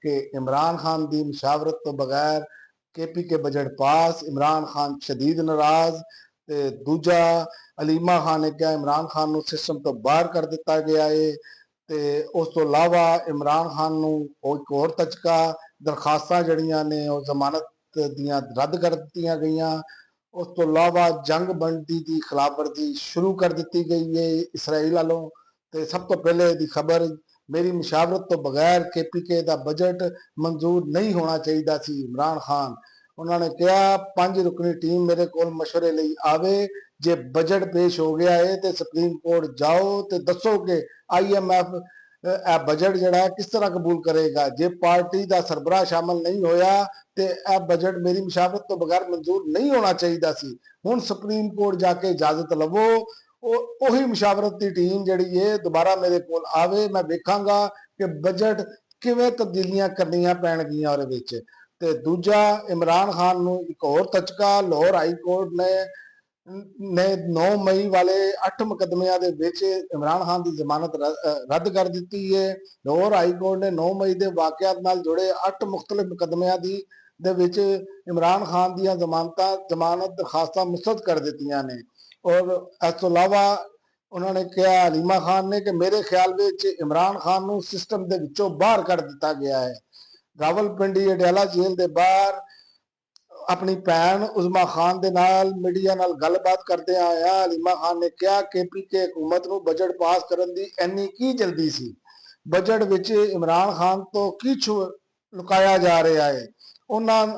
कि इमरान खान की मुशावरत तो बगैर KPK budget pass. Imran Khan शदीद नाराज। ते दूजा अलीमा खान ने कहा इमरान खान को सिस्टम तो बाहर कर दिता गया है। ते उस तो इलावा इमरान खान को एक होर तचका, दरखास्तां जड़ियां ने जमानत दियां रद्द कर दित्तियां गईयां। उस तो इलावा जंग बंदी की खिलाफवर्जी शुरू कर दी गई है इसराइल वालों। तो सब तो पहले दी खबर, मेरी मुशावरत तो बगैर KPK का बजट मंजूर नहीं होना चाहिए सी। इमरान खान उन्होंने कहा 5 रुकनी टीम मेरे को मशवरे लिए आवे, जे बजट पेश हो गया है तो सुप्रीम कोर्ट जाओ तो दसो कि IMF बजट जड़ा किस तरह कबूल करेगा। जे पार्टी का सरबराह शामिल नहीं होया तो यह बजट मेरी मुशावरत तो बगैर मंजूर नहीं होना चाहिए सी। हुण सुप्रीम कोर्ट जाके इजाजत लवो, ਉਹੀ मुशावरत की टीम जी है दोबारा मेरे को आवे, मैं वेखांगा कि बजट किवें तब्दीलियां करनियां पैणगियां ਉਹਦੇ ਵਿੱਚ। ਤੇ दूजा इमरान खान ਨੂੰ एक होर तचका, लाहौर हाई कोर्ट ने 9 मई वाले 8 मुकदमिਆਂ ਦੇ ਵਿੱਚ इमरान खान की जमानत रद्द कर दी है। लाहौर हाई कोर्ट ने 9 मई के वाकयात नाल जुड़े 8 मुख्तलिफ मुकदमिਆਂ ਦੇ ਵਿੱਚ इमरान खान ਦੀਆਂ जमानत दरखास्तां मुस्तरद कर दित्तियां ने। और इस तो इलावा उन्होंने कहा अलीमा खान ने कि मेरे ख्याल में इमरान खान को सिस्टम के विचों बाहर कर दिता गया है। रावलपिंडी अडयाला जेल के बाहर अपनी भैन उजमा खान के नाल मीडिया नाल गलबात करते आया अलीमा खान ने कहा KPK हुकूमत को बजट पास करने की इन्नी की जल्दी सी, बजट विच इमरान खान तो की लुकाया जा रहा है। उन्होंने